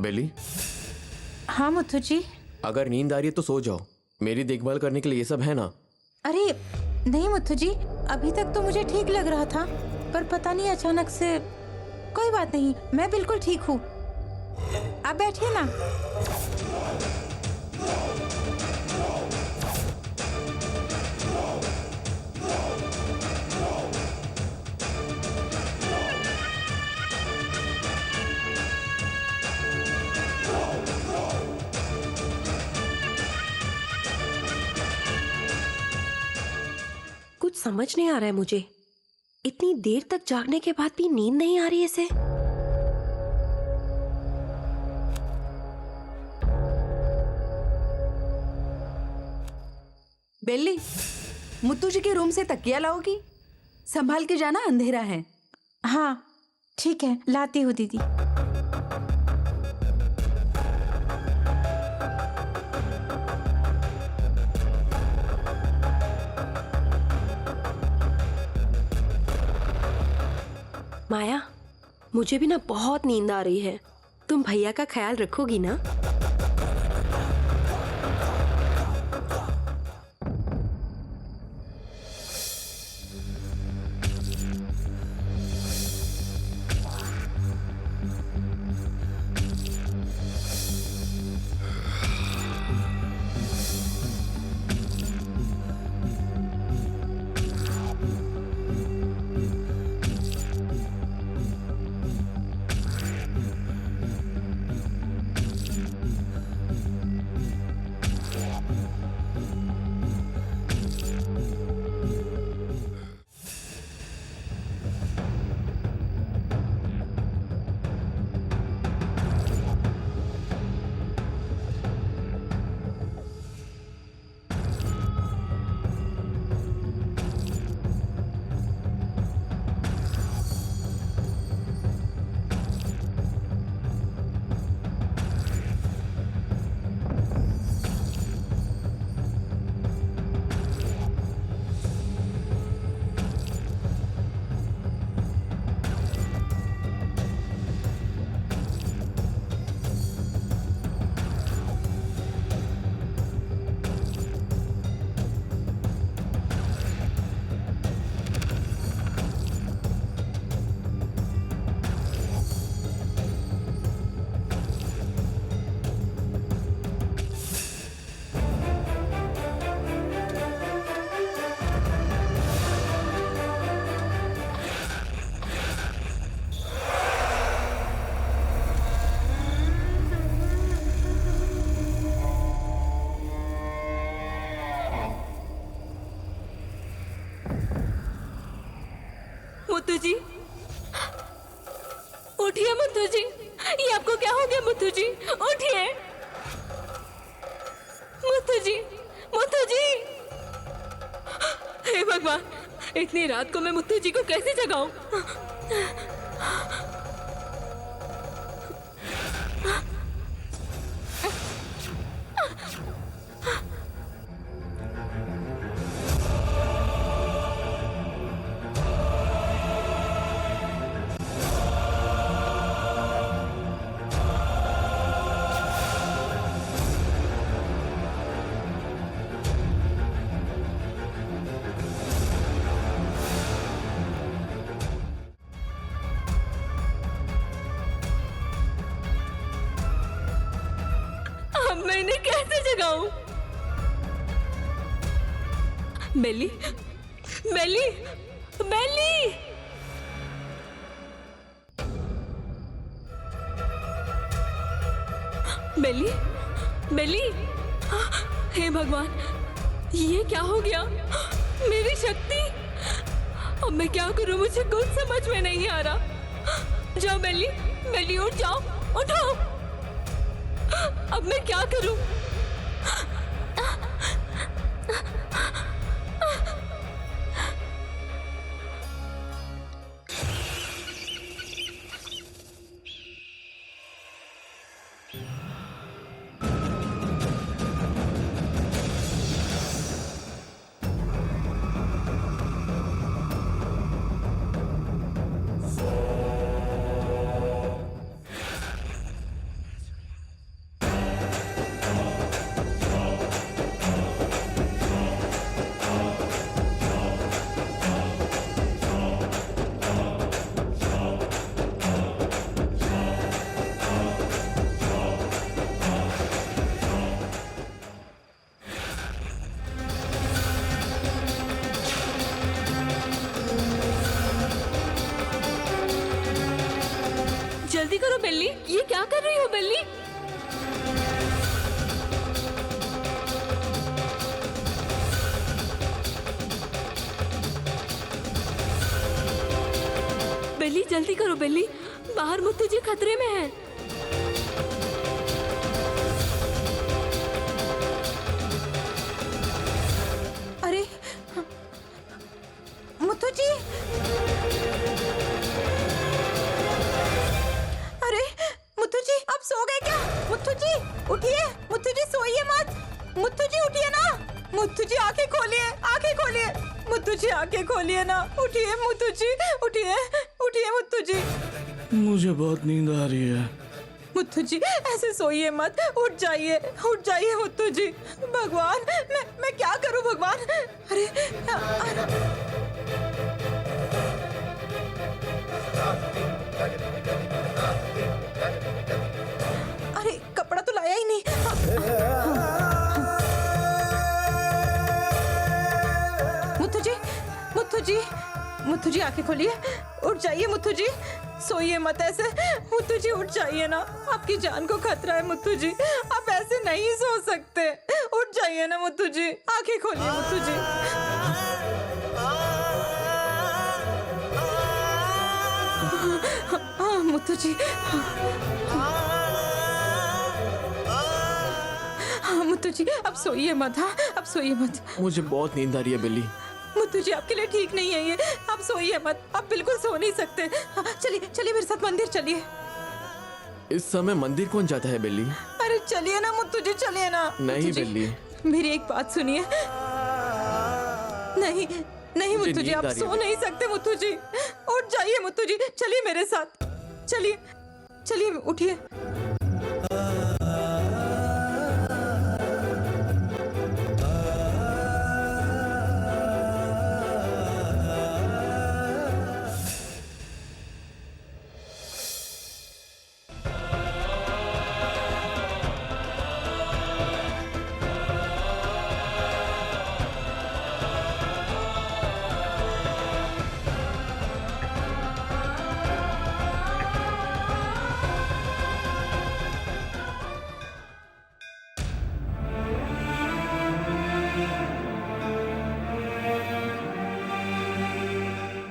बेली, हाँ मुथु जी। अगर नींद आ रही है तो सो जाओ। मेरी देखभाल करने के लिए ये सब है ना। अरे नहीं मुथु जी, अभी तक तो मुझे ठीक लग रहा था, पर पता नहीं अचानक से। कोई बात नहीं, मैं बिल्कुल ठीक हूँ। आप बैठिए ना। कुछ समझ नहीं आ रहा है मुझे। इतनी देर तक जागने के बाद भी नींद नहीं आ रही है इसे। बेली, मुत्तू जी के रूम से तकिया लाओगी? संभाल के जाना, अंधेरा है। हाँ ठीक है, लाती हूँ दीदी। माया, मुझे भी ना बहुत नींद आ रही है। तुम भैया का ख्याल रखोगी ना? मुत्तू जी, उठिए मुत्तू जी। ये आपको क्या हो गया मुत्तू जी? उठिए मुत्तू जी, मुत्तू जी। हे भगवान, इतनी रात को मैं मुत्तू जी को कैसे जगाऊं? अब मैं इन्हें कैसे जगाऊं? बेली, बेली, बेली। बेली, बेली। हे भगवान, ये क्या हो गया? मेरी शक्ति। अब मैं क्या करूं? मुझे कुछ समझ में नहीं आ रहा। जाओ बेली, बेली उठ जाओ, उठो। अब मैं क्या करूं? बिल्ली, ये क्या कर रही हो बिल्ली? बिल्ली जल्दी करो बिल्ली, बाहर मुत्तू जी खतरे में है। अरे मुथु जी, अरे मुथु जी आप सो गए क्या? मुथु जी उठिए, मुथु जी सोइए मत, मुथु जी उठिए ना, मुथु जी आंखें खोलिए, आंखें खोलिए, मुथु जी आंखें खोलिए ना, उठिए मुथु जी, उठिए, उठिए मुथु जी। मुझे बहुत नींद आ रही है। मुथु जी ऐसे सोइए मत, उठ जाइए, उठ जाइए मुथु जी। भगवान, मैं क्या करूं भगवान? अरे अरे कपड़ा तो लाया ही नहीं। मुथु जी, मुथु जी, मुथु जी आंखें खोलिए, उठ जाइए मुथु जी, सोइए मत ऐसे, मुथु जी उठ जाइए ना, आपकी जान को खतरा है मुथु जी, आप ऐसे नहीं सो सकते, उठ जाइए ना मुथु जी, आंखें खोलिए मुथु जी। हाँ मुथु जी, हाँ मुथु जी अब सोइए मत, हाँ अब सोइए मत। मुझे बहुत नींद आ रही है बिल्ली। मुथु जी आपके लिए ठीक नहीं है ये, आप सोइए मत, आप बिल्कुल सो नहीं सकते। हाँ, चलिए चलिए मेरे साथ मंदिर चलिए। इस समय मंदिर कौन जाता है बिल्ली? अरे चलिए ना मुथु जी, चलिए ना। नहीं मुथु जी, बिल्ली। मेरी एक बात सुनिए। नहीं नहीं मुझे मुथु जी नींद आप आ रही है। सो नहीं सकते मुथु जी, उठ जाइए मुथु जी, चलिए मेरे साथ, चलिए चलिए उठिए।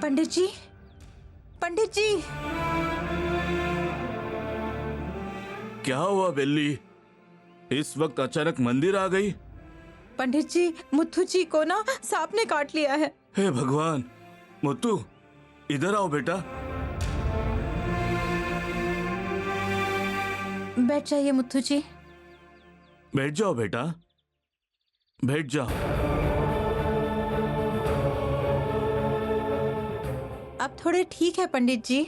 पंडित जी, पंडित जी। क्या हुआ बिल्ली? इस वक्त अचानक मंदिर आ गई? पंडित जी मुथु जी को ना सांप ने काट लिया है। हे भगवान! मुत्तू इधर आओ बेटा। बैठ जाइए मुथु जी। बैठ जाओ बेटा, बैठ जाओ। अब थोड़े ठीक है पंडित जी,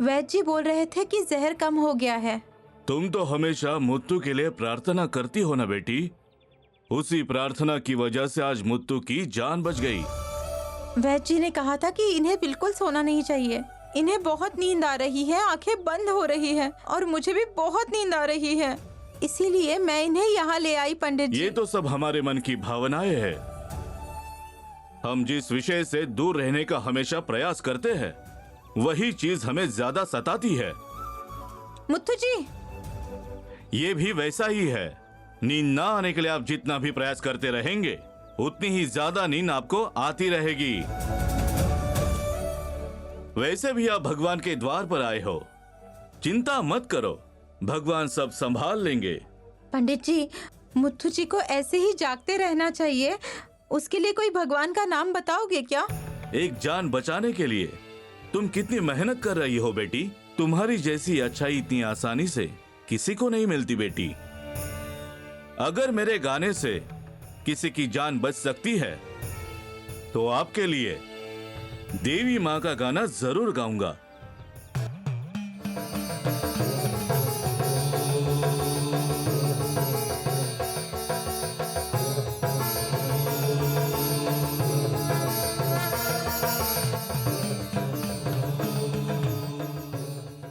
वैद्य जी बोल रहे थे कि जहर कम हो गया है। तुम तो हमेशा मुत्तू के लिए प्रार्थना करती हो ना बेटी, उसी प्रार्थना की वजह से आज मुत्तू की जान बच गई। वैद्य जी ने कहा था कि इन्हें बिल्कुल सोना नहीं चाहिए, इन्हें बहुत नींद आ रही है, आंखें बंद हो रही है और मुझे भी बहुत नींद आ रही है, इसीलिए मैं इन्हें यहाँ ले आई पंडित जी। ये तो सब हमारे मन की भावनाएं हैं। हम जिस विषय से दूर रहने का हमेशा प्रयास करते हैं, वही चीज हमें ज्यादा सताती है। मुथु जी, ये भी वैसा ही है। नींद ना आने के लिए आप जितना भी प्रयास करते रहेंगे, उतनी ही ज्यादा नींद आपको आती रहेगी। वैसे भी आप भगवान के द्वार पर आए हो, चिंता मत करो, भगवान सब संभाल लेंगे। पंडित जी मुथु जी को ऐसे ही जागते रहना चाहिए, उसके लिए कोई भगवान का नाम बताओगे क्या? एक जान बचाने के लिए तुम कितनी मेहनत कर रही हो बेटी। तुम्हारी जैसी अच्छाई इतनी आसानी से किसी को नहीं मिलती बेटी। अगर मेरे गाने से किसी की जान बच सकती है तो आपके लिए देवी माँ का गाना जरूर गाऊंगा।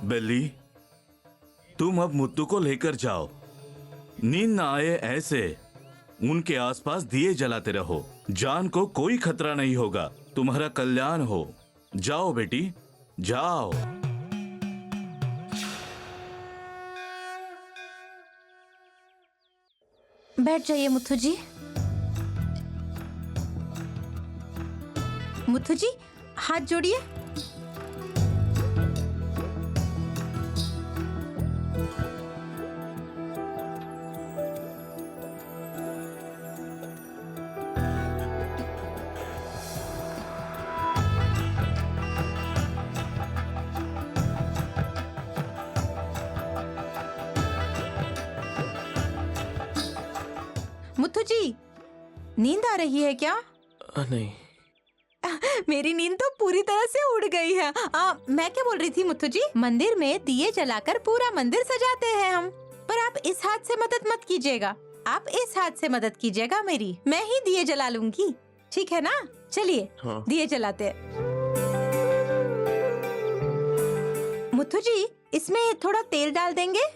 बेली, तुम अब मुत्तू को लेकर जाओ। नींद ना आए ऐसे उनके आसपास दिए जलाते रहो। जान को कोई खतरा नहीं होगा, तुम्हारा कल्याण हो। जाओ बेटी, जाओ। बैठ जाइए मुथु जी। मुथु जी हाथ जोड़िए। मुथु जी नींद आ रही है क्या? नहीं। मेरी नींद तो पूरी तरह से उड़ गई है। मैं क्या बोल रही थी मुथु जी, मंदिर में दिए जलाकर पूरा मंदिर सजाते हैं हम, पर आप इस हाथ से मदद मत कीजिएगा, आप इस हाथ से मदद कीजिएगा मेरी, मैं ही दिए जला लूंगी, ठीक है ना? चलिए हाँ। दिए जलाते हैं। मुथु जी इसमें थोड़ा तेल डाल देंगे?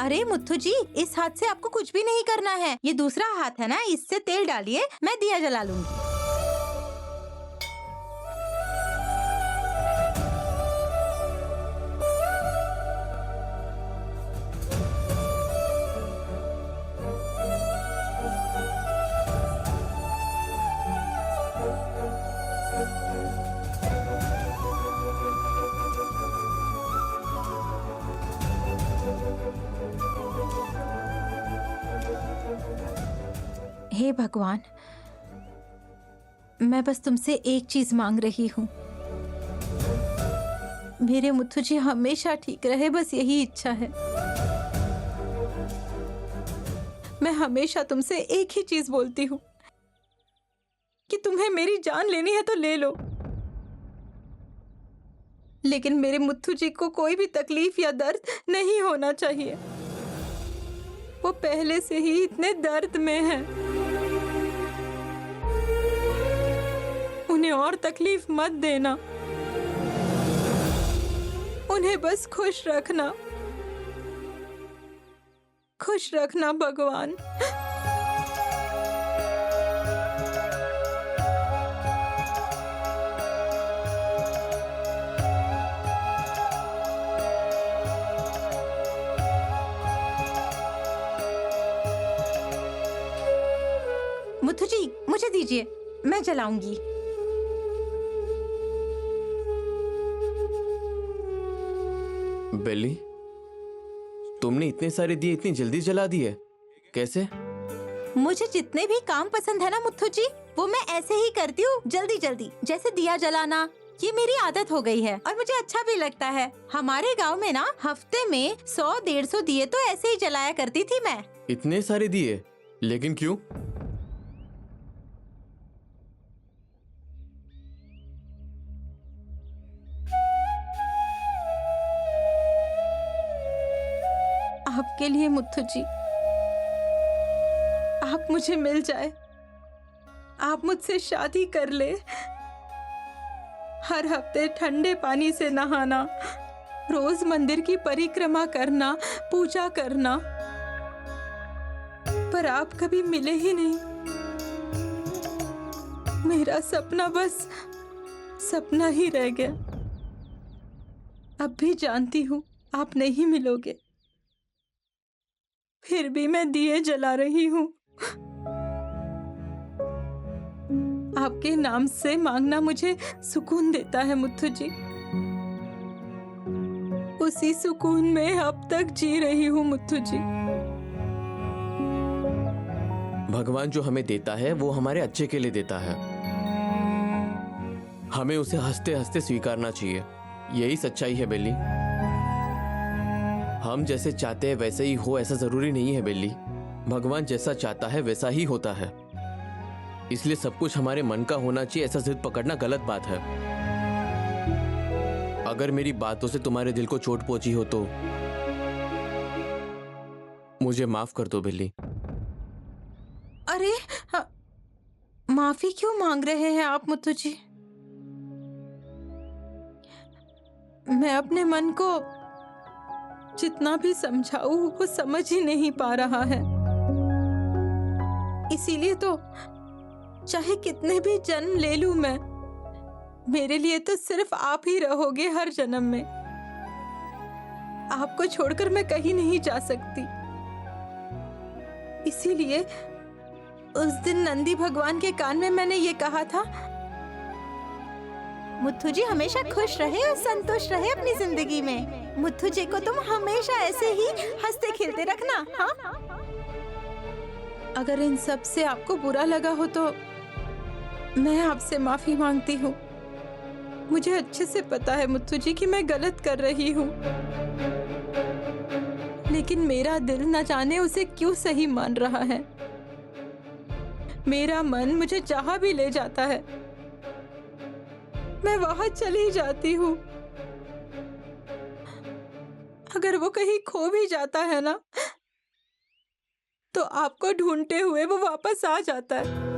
अरे मुथु जी इस हाथ से आपको कुछ भी नहीं करना है, ये दूसरा हाथ है ना, इससे तेल डालिए, मैं दिया जला लूंगी। हे भगवान, मैं बस तुमसे एक चीज मांग रही हूँ, मेरे मुथु जी हमेशा ठीक रहे, बस यही इच्छा है। मैं हमेशा तुमसे एक ही चीज बोलती हूँ कि तुम्हें मेरी जान लेनी है तो ले लो, लेकिन मेरे मुथु जी को कोई भी तकलीफ या दर्द नहीं होना चाहिए, वो पहले से ही इतने दर्द में हैं। उन्हें और तकलीफ मत देना, उन्हें बस खुश रखना, खुश रखना भगवान। मुथु जी मुझे दीजिए, मैं जलाऊंगी। बेली, तुमने इतने सारे दिए इतनी जल्दी जला दिए, कैसे? मुझे जितने भी काम पसंद है ना मुथु जी, वो मैं ऐसे ही करती हूँ, जल्दी जल्दी, जैसे दिया जलाना, ये मेरी आदत हो गई है और मुझे अच्छा भी लगता है। हमारे गांव में ना हफ्ते में 100-150 दिए तो ऐसे ही जलाया करती थी मैं। इतने सारे दिए, लेकिन क्यों? आपके लिए मुथु जी, आप मुझे मिल जाए, आप मुझसे शादी कर ले, हर हफ्ते ठंडे पानी से नहाना, रोज मंदिर की परिक्रमा करना, पूजा करना, पर आप कभी मिले ही नहीं। मेरा सपना बस सपना ही रह गया। अब भी जानती हूँ आप नहीं मिलोगे, फिर भी मैं दिए जला रही हूँ। आपके नाम से मांगना मुझे सुकून देता है मुथु जी, उसी सुकून में अब तक जी रही हूँ मुथु जी। भगवान जो हमें देता है वो हमारे अच्छे के लिए देता है, हमें उसे हंसते हंसते स्वीकारना चाहिए, यही सच्चाई है बेली। हम जैसे चाहते हैं वैसे ही हो ऐसा जरूरी नहीं है बेली, भगवान जैसा चाहता है वैसा ही होता है, इसलिए सब कुछ हमारे मन का होना चाहिए ऐसा जिद पकड़ना गलत बात है। अगर मेरी बातों से तुम्हारे दिल को चोट पहुंची हो तो मुझे माफ कर दो बेली। अरे माफी क्यों मांग रहे हैं आप मुथु जी? मैं अपने मन को जितना भी समझाऊं वो समझ ही नहीं पा रहा है। इसीलिए तो चाहे कितने भी जन्म ले लूं मैं, मेरे लिए तो सिर्फ आप ही रहोगे हर जन्म में। आपको छोड़कर मैं कहीं नहीं जा सकती। इसीलिए उस दिन नंदी भगवान के कान में मैंने ये कहा था, मुथु जी हमेशा खुश रहे और संतुष्ट रहे अपनी जिंदगी में। मुथु जी को तुम हमेशा ऐसे ही हंसते खेलते रखना। हाँ, अगर इन सब से आपको बुरा लगा हो तो मैं आपसे माफी मांगती हूँ। मुझे अच्छे से पता है मुथु जी कि मैं गलत कर रही हूँ, लेकिन मेरा दिल न जाने उसे क्यों सही मान रहा है। मेरा मन मुझे जहां भी ले जाता है मैं वहां चली जाती हूँ। अगर वो कहीं खो भी जाता है ना, तो आपको ढूंढते हुए वो वापस आ जाता है।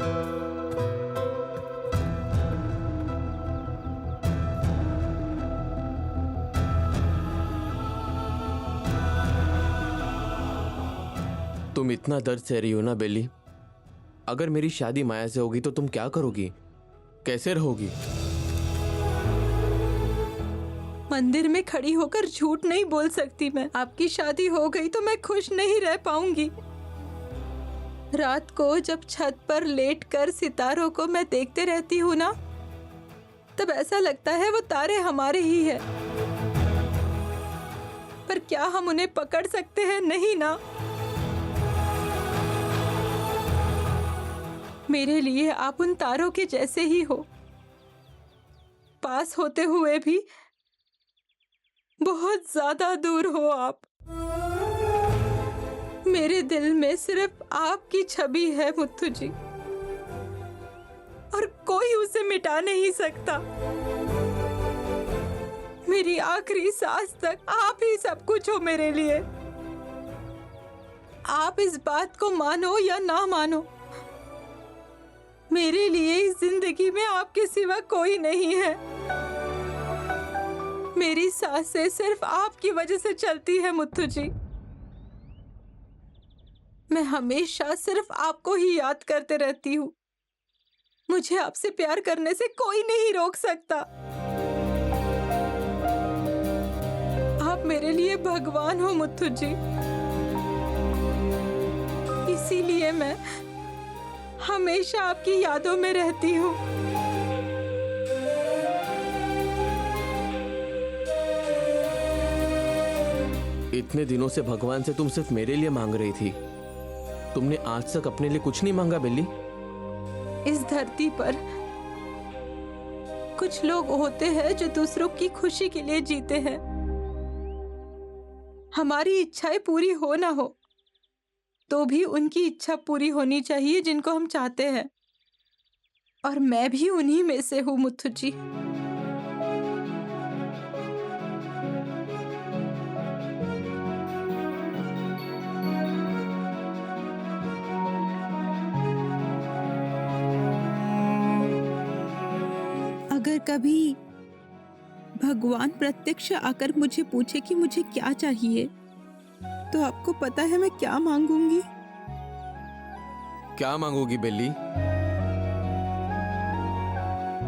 तुम इतना दर्द सह रही हो ना बेली। अगर मेरी शादी माया से होगी तो तुम क्या करोगी, कैसे रहोगी? मंदिर में खड़ी होकर झूठ नहीं बोल सकती मैं। आपकी शादी हो गई तो मैं खुश नहीं रह पाऊंगी। रात को जब छत पर लेटकर सितारों को मैं देखते रहती हूँ ना, तब ऐसा लगता है वो तारे हमारे ही हैं। पर क्या हम उन्हें पकड़ सकते हैं? नहीं ना। मेरे लिए आप उन तारों के जैसे ही हो, पास होते हुए भी बहुत ज्यादा दूर हो आप। मेरे दिल में सिर्फ आपकी छवि है मुथु जी, और कोई उसे मिटा नहीं सकता। मेरी आखिरी सांस तक आप ही सब कुछ हो मेरे लिए। आप इस बात को मानो या ना मानो, मेरे लिए इस जिंदगी में आपके सिवा कोई नहीं है। मेरी सांसें सिर्फ आपकी वजह से चलती है मुथु जी। मैं हमेशा सिर्फ आपको ही याद करते रहती हूँ। मुझे आपसे प्यार करने से कोई नहीं रोक सकता। आप मेरे लिए भगवान हो मुथु जी। इसीलिए मैं हमेशा आपकी यादों में रहती हूँ। इतने दिनों से भगवान से तुम सिर्फ मेरे लिए मांग रही थी। तुमने आज तक अपने लिए कुछ नहीं मांगा बेली? इस धरती पर कुछ लोग होते हैं जो दूसरों की खुशी के लिए जीते हैं। हमारी इच्छाएं पूरी हो ना हो तो भी उनकी इच्छा पूरी होनी चाहिए जिनको हम चाहते हैं, और मैं भी उन्हीं में से हूँ मुथु जी। अगर कभी भगवान प्रत्यक्ष आकर मुझे पूछे कि मुझे क्या चाहिए, तो आपको पता है मैं क्या मांगूंगी? क्या मांगोगी बेली?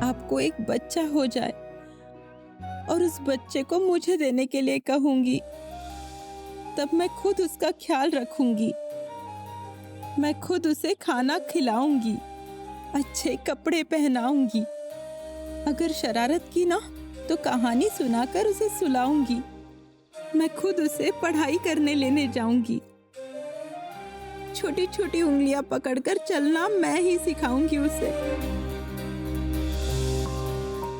आपको एक बच्चा हो जाए और उस बच्चे को मुझे देने के लिए कहूंगी। तब मैं खुद उसका ख्याल रखूंगी। मैं खुद उसे खाना खिलाऊंगी, अच्छे कपड़े पहनाऊंगी। अगर शरारत की ना तो कहानी सुनाकर उसे सुलाऊंगी। मैं खुद उसे पढ़ाई करने लेने जाऊंगी। छोटी छोटी उंगलियां पकड़कर चलना मैं ही सिखाऊंगी उसे।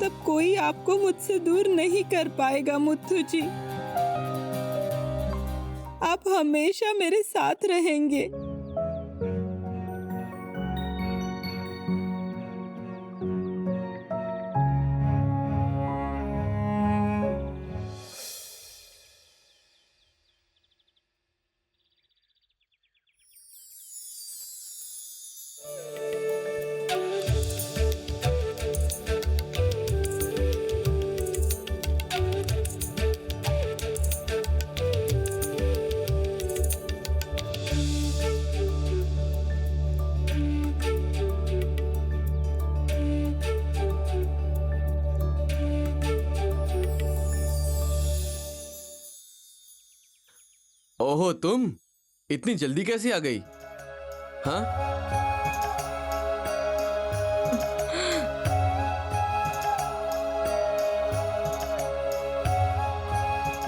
तब कोई आपको मुझसे दूर नहीं कर पाएगा मुथु जी। आप हमेशा मेरे साथ रहेंगे। ओहो, तुम इतनी जल्दी कैसे आ गई? हाँ,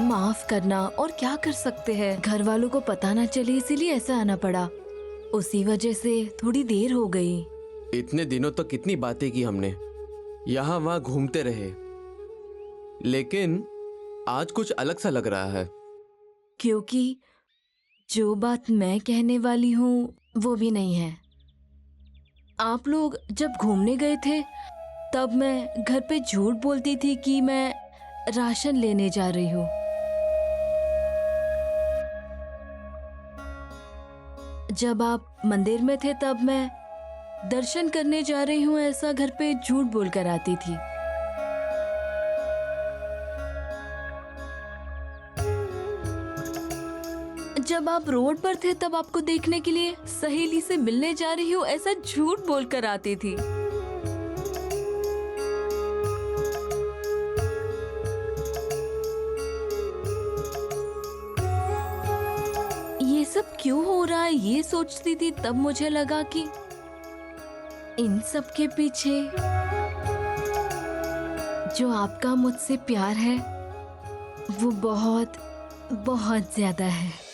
माफ करना, और क्या कर सकते हैं, घर वालों को पता ना चले इसीलिए ऐसा आना पड़ा। उसी वजह से थोड़ी देर हो गई। इतने दिनों तक कितनी बातें की हमने, यहाँ वहाँ घूमते रहे, लेकिन आज कुछ अलग सा लग रहा है। क्योंकि जो बात मैं कहने वाली हूँ वो भी नहीं है। आप लोग जब घूमने गए थे तब मैं घर पे झूठ बोलती थी कि मैं राशन लेने जा रही हूँ। जब आप मंदिर में थे तब मैं दर्शन करने जा रही हूँ ऐसा घर पे झूठ बोलकर आती थी। जब आप रोड पर थे तब आपको देखने के लिए सहेली से मिलने जा रही हूँ ऐसा झूठ बोलकर आती थी। ये सब क्यों हो रहा है ये सोचती थी, तब मुझे लगा कि इन सब के पीछे जो आपका मुझसे प्यार है वो बहुत बहुत ज्यादा है।